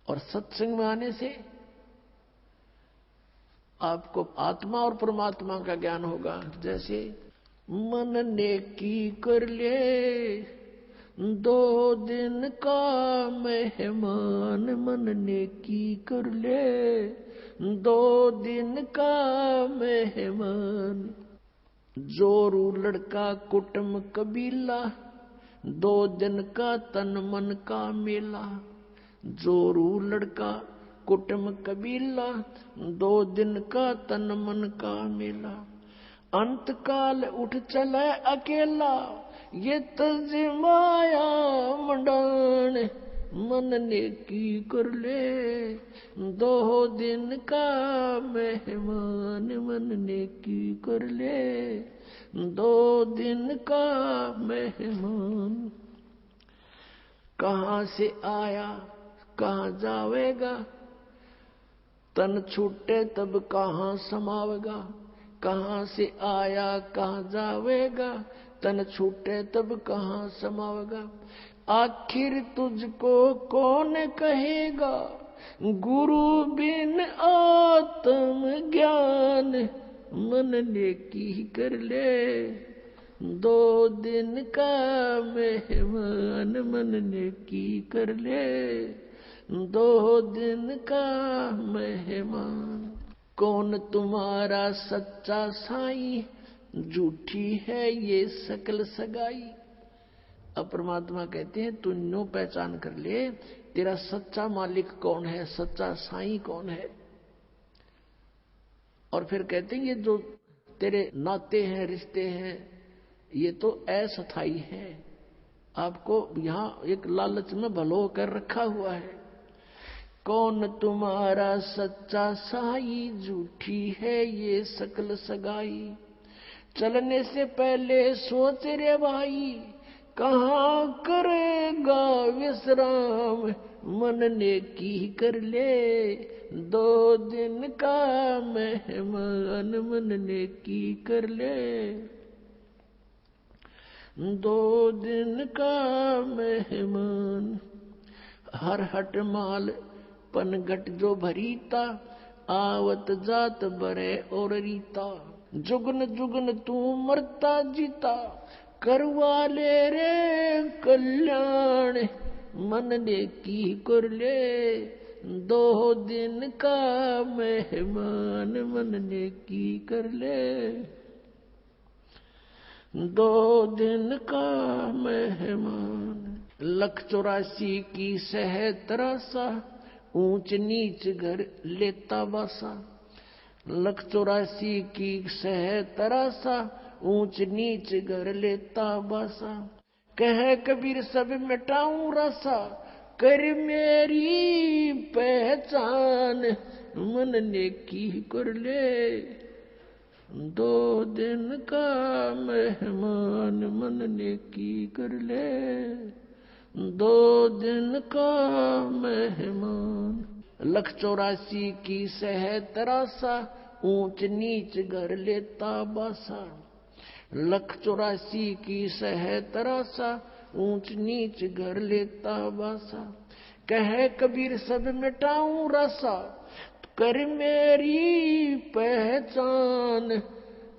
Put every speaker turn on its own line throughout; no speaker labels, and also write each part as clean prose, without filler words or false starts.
और सत्संग में आने से आपको आत्मा और परमात्मा का ज्ञान होगा। जैसे मन नेकी कर ले 2 दिन का मेहमान, मन नेकी कर ले 2 दिन का मेहमान। जोरू लड़का कुटुम कबीला 2 दिन का तन मन का मेला। जोरू लड़का कुटुम कबीला 2 दिन का तन मन का मेला। अंत काल उठ चले अकेला ये तज माया मंडान। मन नेकी कर ले 2 दिन का मेहमान, मन नेकी कर ले 2 दिन का मेहमान। कहाँ से आया कहाँ जावेगा, तन छूटे तब कहाँ समावेगा। कहाँ से आया कहाँ जावेगा, तन छूटे तब कहाँ समावेगा। आखिर तुझको कौन कहेगा, गुरु बिन आत्म ज्ञान। मन नेकी कर ले 2 दिन का मेहमान, मन नेकी कर ले 2 दिन का मेहमान। कौन तुम्हारा सच्चा साईं, झूठी है ये सकल सगाई। अब परमात्मा कहते हैं तू नो पहचान कर ले तेरा सच्चा मालिक कौन है, सच्चा साईं कौन है। और फिर कहते हैं ये जो तेरे नाते हैं, रिश्ते हैं, ये तो अस्थायी है। आपको यहां एक लालच में भलो कर रखा हुआ है। कौन तुम्हारा सच्चा साई, झूठी है ये सकल सगाई। चलने से पहले सोच रे भाई, कहाँ करेगा विश्राम। मन नेकी कर ले 2 दिन का मेहमान, मन नेकी कर ले 2 दिन का मेहमान। हर हट माल पनघट जो भरीता, आवत जात बरे और रीता। जुगन जुगन तू मरता जीता, करवा ले रे कल्याण। मन नेकी कर ले 2 दिन का मेहमान, मन नेकी कर ले 2 दिन का मेहमान। 184 की सह तरासा, ऊंच नीच घर लेता बासा। 184 की सह तरासा, ऊंच नीच घर लेता बासा। कह कबीर सब मिटाऊं रासा, कर मेरी पहचान। मन नेकी कर ले 2 दिन का मेहमान, मन नेकी कर ले 2 दिन का मेहमान। 184 की सह तरासा, ऊंच नीच घर लेता बासा। 184 की सह तरासा, ऊंच नीच घर लेता बासा। कह कबीर सब मिटाऊं रासा, कर मेरी पहचान।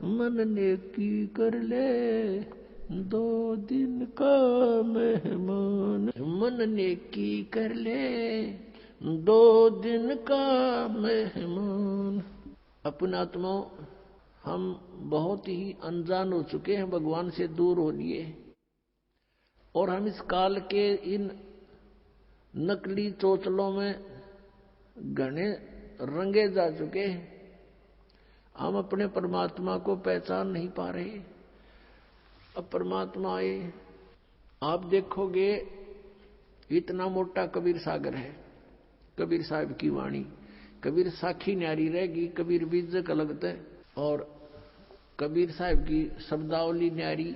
मन नेकी कर ले 2 दिन का मेहमान, मन नेकी कर ले 2 दिन का मेहमान। अपना आत्मा हम बहुत ही अनजान हो चुके हैं, भगवान से दूर हो लिए, और हम इस काल के इन नकली चोचलों में घने रंगे जा चुके हैं। हम अपने परमात्मा को पहचान नहीं पा रहे। अब परमात्मा आए, आप देखोगे इतना मोटा कबीर सागर है, कबीर साहब की वाणी। कबीर साखी न्यारी रहेगी, कबीर बीजक अलग है, और कबीर साहब की शब्दावली न्यारी।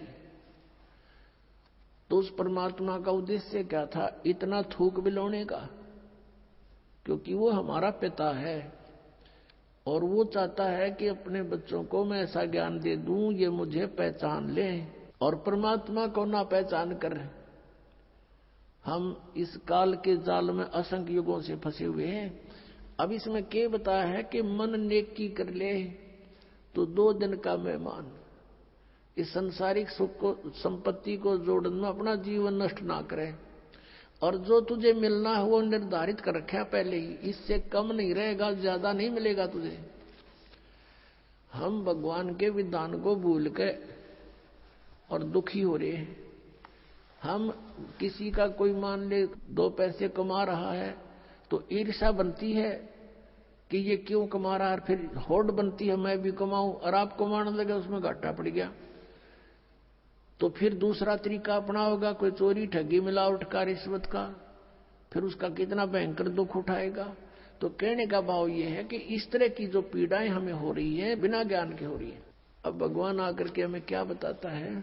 तो उस परमात्मा का उद्देश्य क्या था इतना थूक बिलोने का? क्योंकि वो हमारा पिता है और वो चाहता है कि अपने बच्चों को मैं ऐसा ज्ञान दे दूं ये मुझे पहचान ले। और परमात्मा को ना पहचान कर हम इस काल के जाल में असंख्य युगों से फंसे हुए हैं। अब इसमें क्या बताया है कि मन नेकी कर ले तो 2 दिन का मेहमान। इस सांसारिक सुख को, संपत्ति को जोड़ने में अपना जीवन नष्ट ना करे। और जो तुझे मिलना है वो निर्धारित कर रखा पहले ही, इससे कम नहीं रहेगा, ज्यादा नहीं मिलेगा तुझे। हम भगवान के विधान को भूल के और दुखी हो रहे हैं। हम किसी का कोई मान ले 2 पैसे कमा रहा है तो ईर्ष्या बनती है कि ये क्यों कमा रहा है, फिर होड़ बनती है मैं भी कमाऊं, और आप कमाने लगे उसमें घाटा पड़ गया तो फिर दूसरा तरीका अपनाओगा, कोई चोरी ठगी मिलावट का, रिश्वत का, फिर उसका कितना भयंकर दुख उठाएगा। तो कहने का भाव ये है कि इस तरह की जो पीड़ाएं हमें हो रही है बिना ज्ञान के हो रही है। अब भगवान आकर के हमें क्या बताता है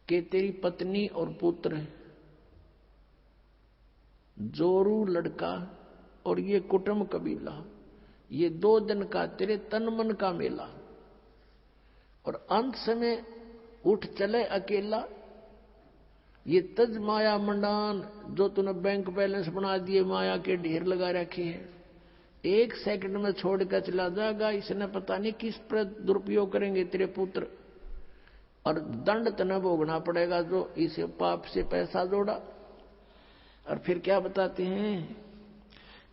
कि तेरी पत्नी और पुत्र, जोरू लड़का और ये कुटुंब कबीला, ये 2 दिन का तेरे तन मन का मेला, और अंत समय उठ चले अकेला। ये तज माया मंडान जो तूने बैंक बैलेंस बना दिए, माया के ढेर लगा रखे हैं, 1 सेकंड में छोड़ कर चला जाएगा। इसने पता नहीं किस पर दुरुपयोग करेंगे तेरे पुत्र, और दंड तने भोगना पड़ेगा जो इसे पाप से पैसा जोड़ा। और फिर क्या बताते हैं,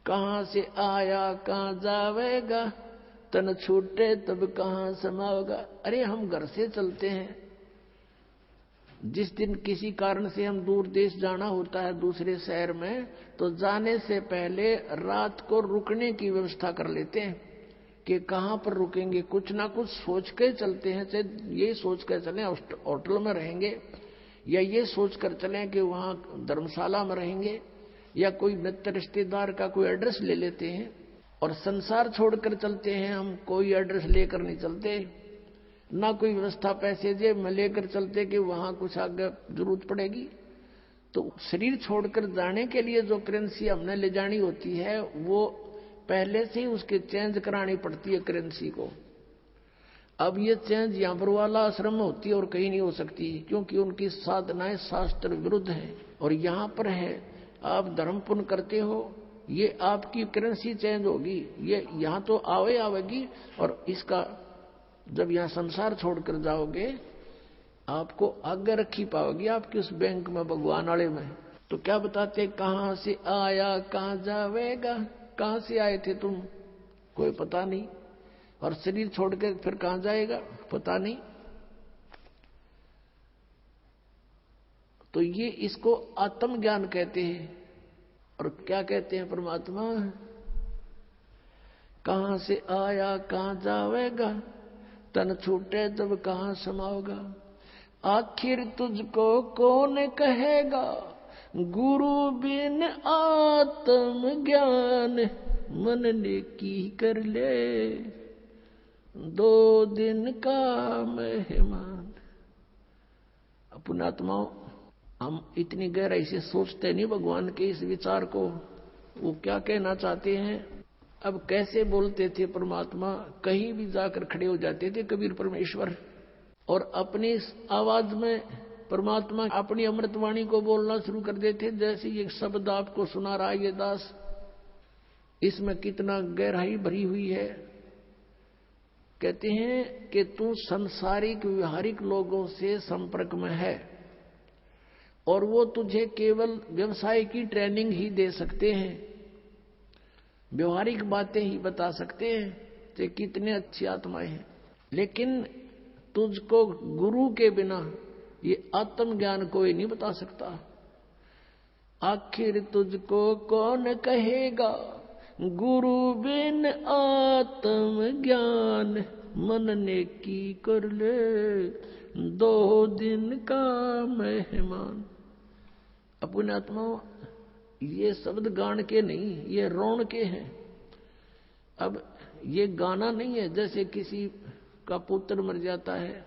कहां से आया कहां जावेगा, तन छूटे तब कहां समाओगा। अरे हम घर से चलते हैं, जिस दिन किसी कारण से हम दूर देश जाना होता है दूसरे शहर में, तो जाने से पहले रात को रुकने की व्यवस्था कर लेते हैं कि कहां पर रुकेंगे, कुछ ना कुछ सोच के चलते हैं। चाहे ये सोच कर चलें होटल में रहेंगे, या ये सोच कर चलें कि वहां धर्मशाला में रहेंगे, या कोई मित्र रिश्तेदार का कोई एड्रेस ले लेते हैं। और संसार छोड़कर चलते हैं हम, कोई एड्रेस लेकर नहीं चलते, ना कोई व्यवस्था पैसे जेब में लेकर चलते कि वहां कुछ आगे जरूरत पड़ेगी। तो शरीर छोड़कर जाने के लिए जो करेंसी हमने ले जानी होती है वो पहले से ही उसके चेंज करानी पड़ती है करेंसी को। अब ये चेंज यहाँ पर वाला आश्रम में होती है और कहीं नहीं हो सकती, क्योंकि उनकी साधनाएं शास्त्र विरुद्ध है। और यहाँ पर है आप धर्म पुण्य करते हो, ये आपकी करेंसी चेंज होगी, ये यहाँ तो आवेगी, और इसका जब यहाँ संसार छोड़कर जाओगे आपको आगे रखी पाओगी आपकी उस बैंक में, भगवान वाले में। तो क्या बताते, कहां से आया कहां जावेगा। कहां से आए थे तुम, कोई पता नहीं, और शरीर छोड़ के फिर कहां जाएगा पता नहीं। तो ये इसको आत्मज्ञान कहते हैं। और क्या कहते हैं परमात्मा, कहां से आया कहां जावेगा, तन छूटे तब कहां समाओगा। आखिर तुझको कौन कहेगा, गुरु बिन आत्म ज्ञान, मन ने की कर ले 2 दिन का मेहमान। अपने आत्माओं, हम इतनी गहराई से सोचते नहीं भगवान के इस विचार को, वो क्या कहना चाहते हैं। अब कैसे बोलते थे परमात्मा, कहीं भी जाकर खड़े हो जाते थे कबीर परमेश्वर, और अपनी आवाज में परमात्मा अपनी अमृतवाणी को बोलना शुरू कर देते। जैसे ये शब्द आपको सुना रहा है ये दास, इसमें कितना गहराई भरी हुई है। कहते हैं कि तू संसारिक व्यवहारिक लोगों से संपर्क में है, और वो तुझे केवल व्यवसाय की ट्रेनिंग ही दे सकते हैं, व्यवहारिक बातें ही बता सकते हैं कि कितने अच्छी आत्माएं हैं। लेकिन तुझको गुरु के बिना ये आत्मज्ञान कोई नहीं बता सकता। आखिर तुझको कौन कहेगा, गुरु बिन आत्म ज्ञान, मन ने की कर ले 2 दिन का मेहमान। अपने आत्माओं, ये शब्द गान के नहीं, ये रोण के हैं। अब ये गाना नहीं है, जैसे किसी का पुत्र मर जाता है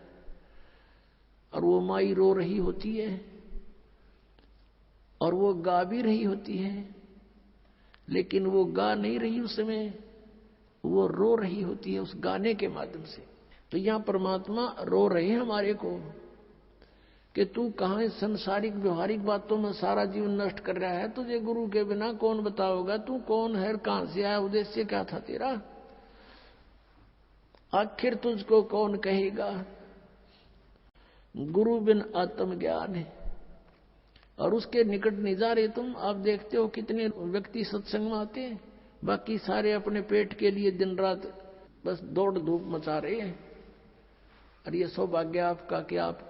और वो माई रो रही होती है और वो गा भी रही होती है, लेकिन वो गा नहीं रही उस समय, वो रो रही होती है उस गाने के माध्यम से। तो यहां परमात्मा रो रहे हैं हमारे को कि तू कहाँ इस संसारिक व्यवहारिक बातों में सारा जीवन नष्ट कर रहा है। तुझे गुरु के बिना कौन बताओगा, तू कौन है, कहां से आया, उद्देश्य क्या था तेरा, आखिर तुझको कौन कहेगा। गुरु बिन आत्मज्ञान है, और उसके निकट नहीं जा रहे तुम। आप देखते हो कितने व्यक्ति सत्संग में आते हैं, बाकी सारे अपने पेट के लिए दिन रात बस दौड़ धूप मचा रहे हैं। और ये सौभाग्य आपका कि आप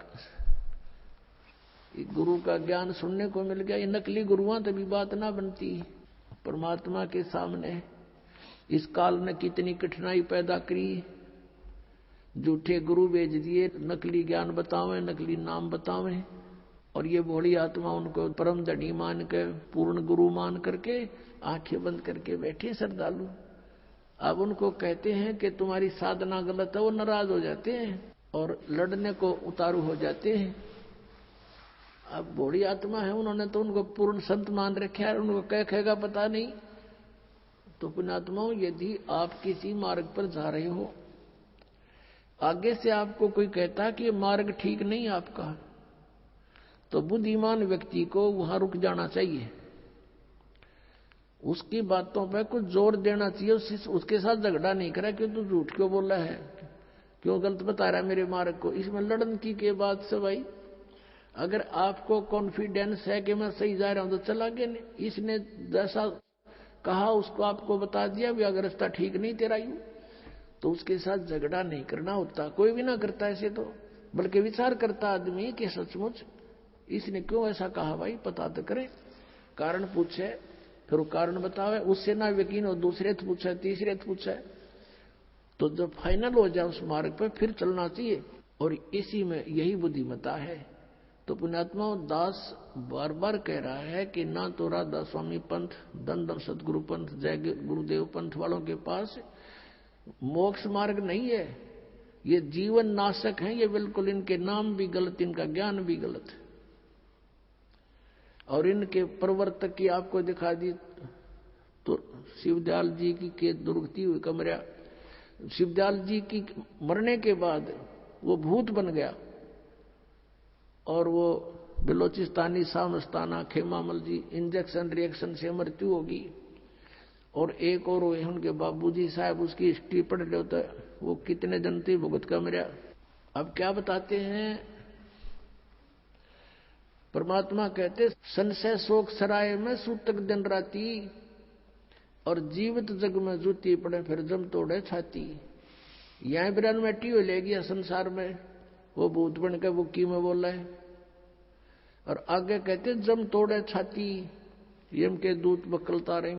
गुरु का ज्ञान सुनने को मिल गया। ये नकली गुरुआं तभी बात ना बनती परमात्मा के सामने। इस काल ने कितनी कठिनाई पैदा करी, झूठे गुरु भेज दिए, नकली ज्ञान बतावें, नकली नाम बतावें, और ये भोली आत्मा उनको परम धनी मान के, पूर्ण गुरु मान करके आंखें बंद करके बैठे श्रद्धालु। अब उनको कहते हैं कि तुम्हारी साधना गलत है, वो नाराज हो जाते हैं और लड़ने को उतारू हो जाते हैं। अब भोली आत्मा है, उन्होंने तो उनको पूर्ण संत मान रखा है, उनको क्या कहेगा पता नहीं। तो पुण्यात्माओं, यदि आप किसी मार्ग पर जा रहे हो, आगे से आपको कोई कहता कि ये मार्ग ठीक नहीं आपका, तो बुद्धिमान व्यक्ति को वहां रुक जाना चाहिए, उसकी बातों पर कुछ जोर देना चाहिए, उसके साथ झगड़ा नहीं करा कि तू झूठ क्यों बोला है, क्यों गलत बता रहा है मेरे मार्ग को। इसमें लड़न की बात से भाई, अगर आपको कॉन्फिडेंस है कि मैं सही जा रहा हूं तो चला गया, नहीं इसने जैसा कहा उसको आपको बता दिया भी अगर रास्ता ठीक नहीं तेरा यूं, तो उसके साथ झगड़ा नहीं करना होता। कोई भी ना करता ऐसे तो, बल्कि विचार करता आदमी कि सचमुच इसने क्यों ऐसा कहा, भाई पता तो करे, कारण पूछे, फिर वो कारण बतावे, उससे ना यकीन हो दूसरे से पूछे, तीसरे से पूछे, तो जब फाइनल हो जाए उस मार्ग पर फिर चलना चाहिए। और इसी में यही बुद्धिमता है। तो पुण्यात्मा दास बार बार कह रहा है कि ना तो राधा स्वामी पंथ, दंडम सतगुरु पंथ, जय गुरुदेव पंथ वालों के पास मोक्ष मार्ग नहीं है, ये जीवन नाशक है, ये बिल्कुल इनके नाम भी गलत, इनका ज्ञान भी गलत है। और इनके प्रवर्तक की आपको दिखा दी तो शिवदयाल जी की के दुर्गति हुई कमरा, शिवदयाल जी की मरने के बाद वो भूत बन गया, और वो बिलोचिस्तानी सामस्ताना खेमामल जी इंजेक्शन रिएक्शन से मृत्यु होगी। और एक और उनके बाबूजी साहब, उसकी हिस्ट्री पढ़ लो तो वो कितने जनती भुगत का मरा। अब क्या बताते हैं परमात्मा, कहते संशय शोक सराय में सूतक दिन राती, और जीवित जग में जूती पड़े फिर जम तोड़े छाती। यहां बिरन मैटी हो लेगी संसार में, वो भूत बन के बुक्की में बोला है। और आगे कहते जम तोड़े छाती, यम के दूत बकलता रहेंगे।